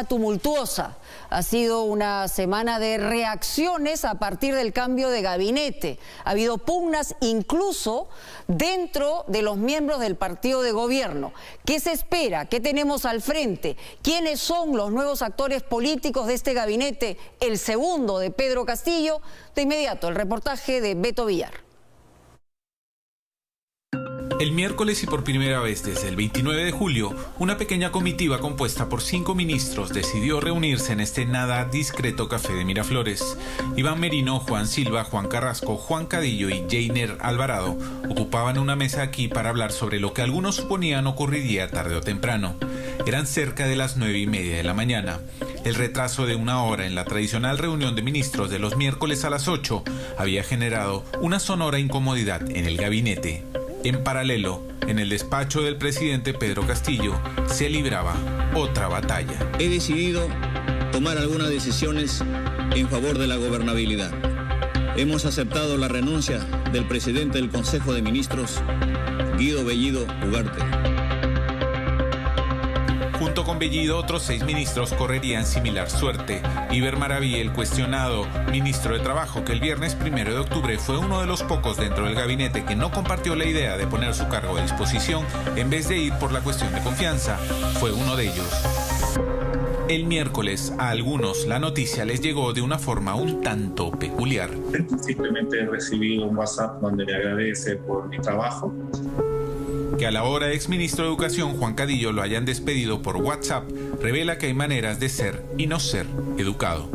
Tumultuosa. Ha sido una semana de reacciones a partir del cambio de gabinete. Ha habido pugnas incluso dentro de los miembros del partido de gobierno. ¿Qué se espera? ¿Qué tenemos al frente? ¿Quiénes son los nuevos actores políticos de este gabinete? El segundo de Pedro Castillo. De inmediato, el reportaje de Beto Villar. El miércoles y por primera vez desde el 29 de julio, una pequeña comitiva compuesta por 5 ministros decidió reunirse en este nada discreto café de Miraflores. Iván Merino, Juan Silva, Juan Carrasco, Juan Cadillo y Jainer Alvarado ocupaban una mesa aquí para hablar sobre lo que algunos suponían ocurriría tarde o temprano. Eran cerca de las 9:30 de la mañana. El retraso de una hora en la tradicional reunión de ministros de los miércoles a las 8 había generado una sonora incomodidad en el gabinete. En paralelo, en el despacho del presidente Pedro Castillo, se libraba otra batalla. He decidido tomar algunas decisiones en favor de la gobernabilidad. Hemos aceptado la renuncia del presidente del Consejo de Ministros, Guido Bellido Ugarte. Junto con Bellido, otros 6 ministros correrían similar suerte. Iber Maraví, el cuestionado ministro de Trabajo, que el viernes 1 de octubre fue uno de los pocos dentro del gabinete que no compartió la idea de poner su cargo a disposición en vez de ir por la cuestión de confianza, fue uno de ellos. El miércoles, a algunos, la noticia les llegó de una forma un tanto peculiar. Simplemente he recibido un WhatsApp donde me agradece por mi trabajo. Que a la hora exministro de Educación Juan Cadillo lo hayan despedido por WhatsApp revela que hay maneras de ser y no ser educado.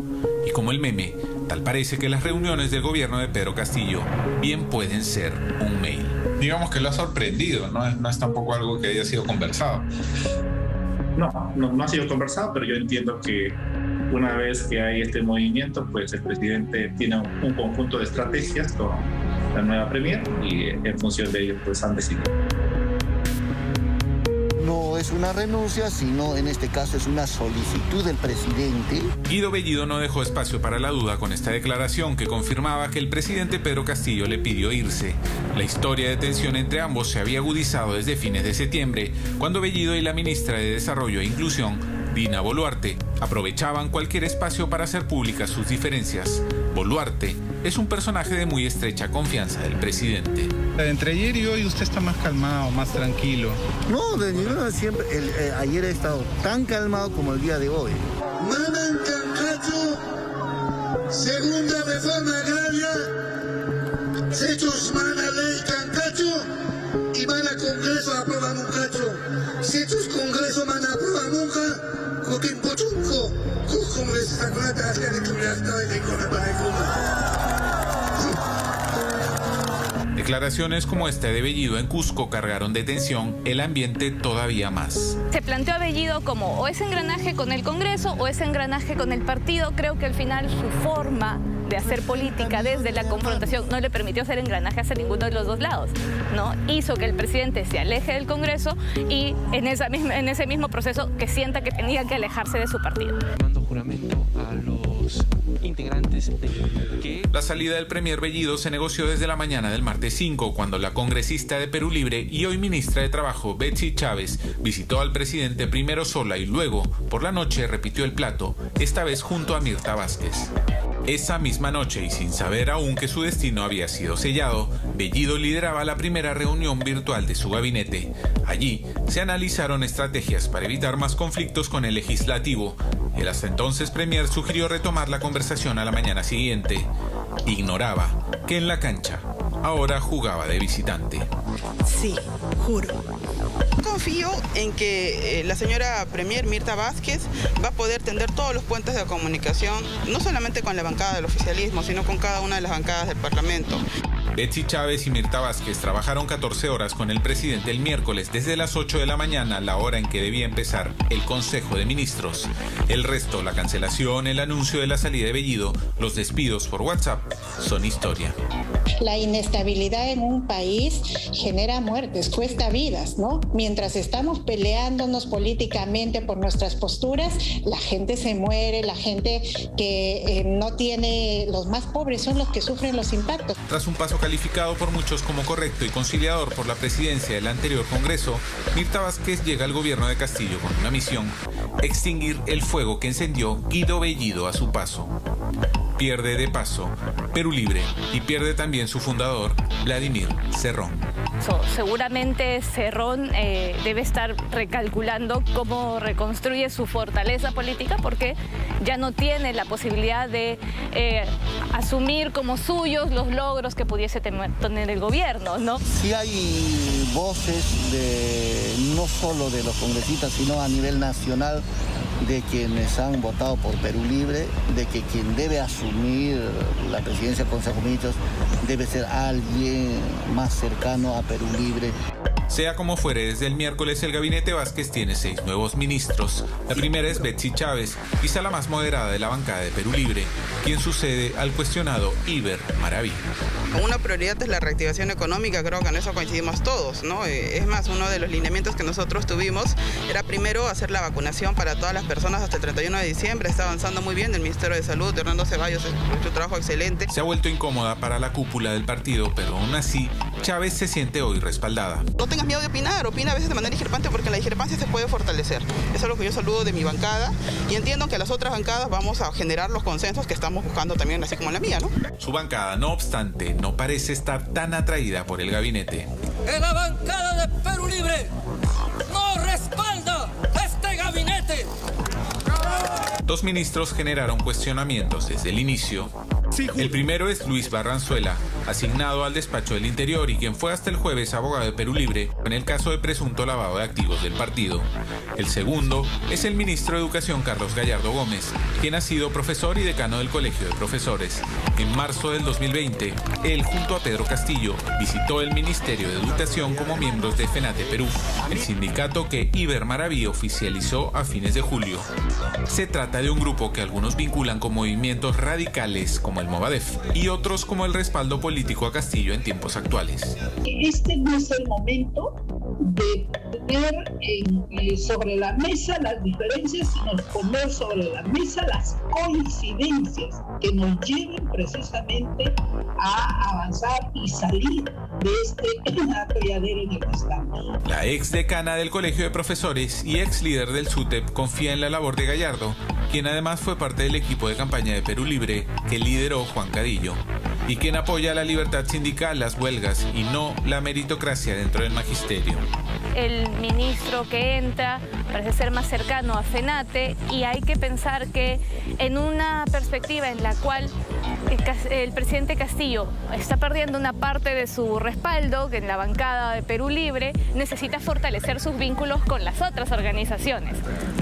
Y como el meme, tal parece que las reuniones del gobierno de Pedro Castillo bien pueden ser un mail. Digamos que lo ha sorprendido, no es tampoco algo que haya sido conversado. No ha sido conversado, pero yo entiendo que una vez que hay este movimiento, pues el presidente tiene un conjunto de estrategias con la nueva premier y en función de ello pues han decidido. No es una renuncia, sino en este caso es una solicitud del presidente. Guido Bellido no dejó espacio para la duda con esta declaración que confirmaba que el presidente Pedro Castillo le pidió irse. La historia de tensión entre ambos se había agudizado desde fines de septiembre, cuando Bellido y la ministra de Desarrollo e Inclusión, Dina Boluarte, aprovechaban cualquier espacio para hacer públicas sus diferencias. Boluarte es un personaje de muy estrecha confianza del presidente. Entre ayer y hoy usted está más calmado, más tranquilo. No, siempre. Ayer he estado tan calmado como el día de hoy. Maman Cancacho, segunda reforma agraria, hechos mana ley Cancacho y van a Congreso aprueban un cacho. Si estos Congreso van a aprobar nunca, coquín pochunco, Congreso sacrata hacia de criminalidad y con Declaraciones como esta de Bellido en Cusco cargaron de tensión el ambiente todavía más. Se planteó a Bellido como o ese engranaje con el Congreso o ese engranaje con el partido. Creo que al final su forma de hacer política desde la confrontación no le permitió hacer engranaje hacia ninguno de los dos lados, ¿no? Hizo que el presidente se aleje del Congreso y en ese mismo proceso que sienta que tenía que alejarse de su partido. Mando juramento a los integrantes de que... La salida del premier Bellido se negoció desde la mañana del martes 5, cuando la congresista de Perú Libre y hoy ministra de Trabajo, Betsy Chávez, visitó al presidente primero sola y luego, por la noche, repitió el plato, esta vez junto a Mirta Vázquez. Esa misma noche, y sin saber aún que su destino había sido sellado, Bellido lideraba la primera reunión virtual de su gabinete. Allí se analizaron estrategias para evitar más conflictos con el legislativo. El hasta entonces premier sugirió retomar la conversación a la mañana siguiente. Ignoraba que en la cancha ahora jugaba de visitante. Sí, juro. Confío en que la señora premier Mirta Vázquez va a poder tender todos los puentes de comunicación, no solamente con la bancada del oficialismo, sino con cada una de las bancadas del Parlamento. Betsy Chávez y Mirta Vázquez trabajaron 14 horas con el presidente el miércoles desde las 8 de la mañana, la hora en que debía empezar el Consejo de Ministros. El resto, la cancelación, el anuncio de la salida de Bellido, los despidos por WhatsApp, son historia. La inestabilidad en un país genera muertes, cuesta vidas, ¿no? Mientras estamos peleándonos políticamente por nuestras posturas, la gente se muere, la gente que no tiene, los más pobres son los que sufren los impactos. Tras un paso calificado por muchos como correcto y conciliador por la presidencia del anterior Congreso, Mirta Vázquez llega al gobierno de Castillo con una misión: extinguir el fuego que encendió Guido Bellido a su paso. Pierde de paso Perú Libre y pierde también su fundador, Vladimir Cerrón. Seguramente Cerrón debe estar recalculando cómo reconstruye su fortaleza política, porque ya no tiene la posibilidad de asumir como suyos los logros que pudiese tener el gobierno, ¿no? Sí hay voces no solo de los congresistas, sino a nivel nacional, de quienes han votado por Perú Libre, de que quien debe asumir la presidencia del Consejo de Ministros debe ser alguien más cercano a Perú Libre. Sea como fuere, desde el miércoles el gabinete Vázquez tiene 6 nuevos ministros. La primera es Betsy Chávez, quizá la más moderada de la bancada de Perú Libre, quien sucede al cuestionado Iber Maraví. Una prioridad es la reactivación económica, creo que en eso coincidimos todos, ¿no? Es más, uno de los lineamientos que nosotros tuvimos era primero hacer la vacunación para todas las personas hasta el 31 de diciembre. Está avanzando muy bien el Ministerio de Salud, Hernando Ceballos, ha hecho un trabajo excelente. Se ha vuelto incómoda para la cúpula del partido, pero aún así, Chávez se siente hoy respaldada. No tengas miedo de opinar, opina a veces de manera discrepante, porque la discrepancia se puede fortalecer. Eso es lo que yo saludo de mi bancada y entiendo que a las otras bancadas vamos a generar los consensos que estamos buscando también, así como la mía, ¿no? Su bancada, no obstante, no parece estar tan atraída por el gabinete. La bancada de Perú Libre no respalda este gabinete. 2 ministros generaron cuestionamientos desde el inicio. El primero es Luis Barranzuela, asignado al despacho del Interior y quien fue hasta el jueves abogado de Perú Libre en el caso de presunto lavado de activos del partido. El segundo es el ministro de Educación Carlos Gallardo Gómez, quien ha sido profesor y decano del Colegio de Profesores. En marzo del 2020, él junto a Pedro Castillo visitó el Ministerio de Educación como miembros de FENATE Perú, el sindicato que Iber Maraví oficializó a fines de julio. Se trata de un grupo que algunos vinculan con movimientos radicales como el Movadef y otros como el respaldo político a Castillo en tiempos actuales. Este no es el momento de poner sobre la mesa las diferencias, sino poner sobre la mesa las coincidencias que nos lleven precisamente a avanzar y salir de este atolladero en el que estamos. La ex decana del Colegio de Profesores y ex líder del SUTEP confía en la labor de Gallardo, quien además fue parte del equipo de campaña de Perú Libre que lideró Juan Cadillo, y quien apoya la libertad sindical, las huelgas y no la meritocracia dentro del magisterio. El ministro que entra parece ser más cercano a FENATE y hay que pensar que en una perspectiva en la cual el presidente Castillo está perdiendo una parte de su respaldo, que en la bancada de Perú Libre necesita fortalecer sus vínculos con las otras organizaciones,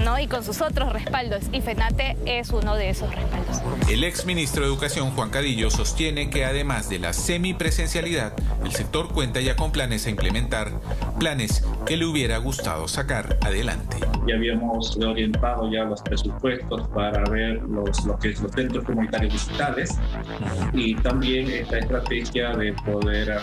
¿no? Y con sus otros respaldos, y FENATE es uno de esos respaldos. El ex ministro de Educación, Juan Cadillo, sostiene que además de la semipresencialidad, el sector cuenta ya con planes a implementar, planes que le hubiera gustado sacar adelante. Ya habíamos orientado ya los presupuestos para ver lo que es los centros comunitarios digitales y también esta estrategia de poder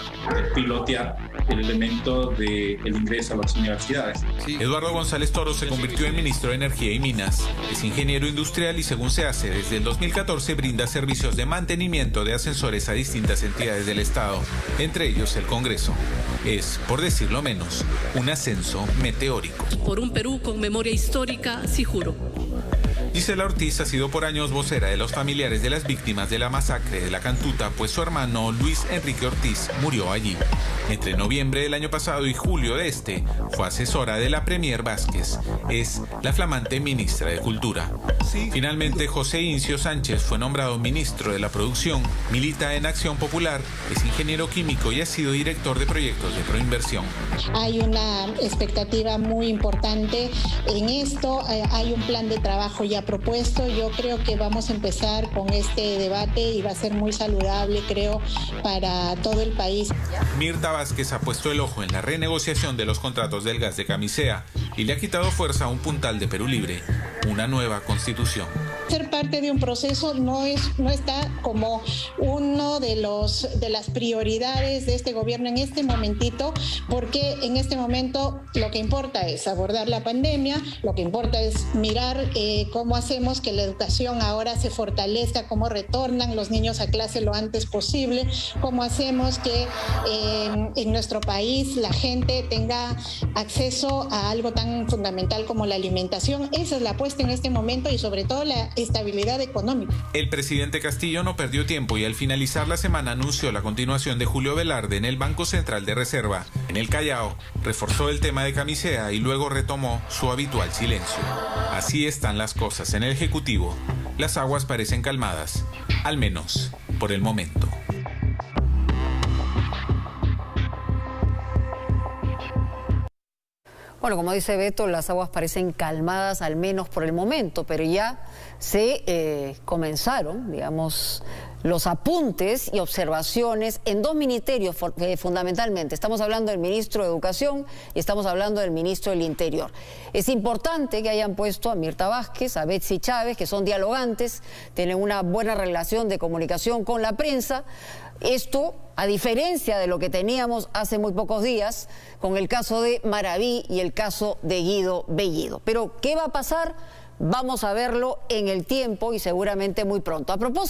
pilotear el elemento del ingreso a las universidades. Eduardo González Toro se convirtió en ministro de Energía y Minas. Es ingeniero industrial y, según se hace, desde el 2014 brinda servicios de mantenimiento de ascensores a distintas entidades del Estado, entre ellos el Congreso. Es, por decirlo menos, un ascenso meteórico. Por un Perú con memoria histórica, sí juro. Gisela Ortiz ha sido por años vocera de los familiares de las víctimas de la masacre de La Cantuta, pues su hermano Luis Enrique Ortiz murió allí. Entre noviembre del año pasado y julio de este, fue asesora de la Premier Vázquez. Es la flamante ministra de Cultura. Finalmente, José Incio Sánchez fue nombrado ministro de la Producción, milita en Acción Popular, es ingeniero químico y ha sido director de proyectos de Proinversión. Hay una expectativa muy importante en esto, hay un plan de trabajo ya propuesto. Yo creo que vamos a empezar con este debate y va a ser muy saludable, creo, para todo el país. Mirta Vázquez ha puesto el ojo en la renegociación de los contratos del gas de Camisea y le ha quitado fuerza a un puntal de Perú Libre, una nueva constitución. Ser parte de un proceso no está como uno de las prioridades de este gobierno en este momentito, porque en este momento lo que importa es abordar la pandemia, lo que importa es mirar cómo hacemos que la educación ahora se fortalezca, cómo retornan los niños a clase lo antes posible, cómo hacemos que en nuestro país la gente tenga acceso a algo tan fundamental como la alimentación. Esa es la apuesta en este momento y sobre todo la estabilidad económica. El presidente Castillo no perdió tiempo y al finalizar la semana anunció la continuación de Julio Velarde en el Banco Central de Reserva. En el Callao reforzó el tema de Camisea y luego retomó su habitual silencio. Así están las cosas en el Ejecutivo. Las aguas parecen calmadas, al menos por el momento. Bueno, como dice Beto, las aguas parecen calmadas al menos por el momento, pero ya se comenzaron, digamos, los apuntes y observaciones en dos ministerios fundamentalmente. Estamos hablando del ministro de Educación y estamos hablando del ministro del Interior. Es importante que hayan puesto a Mirta Vázquez, a Betsy Chávez, que son dialogantes, tienen una buena relación de comunicación con la prensa. Esto, a diferencia de lo que teníamos hace muy pocos días con el caso de Maraví y el caso de Guido Bellido. Pero, ¿qué va a pasar? Vamos a verlo en el tiempo y seguramente muy pronto. A propósito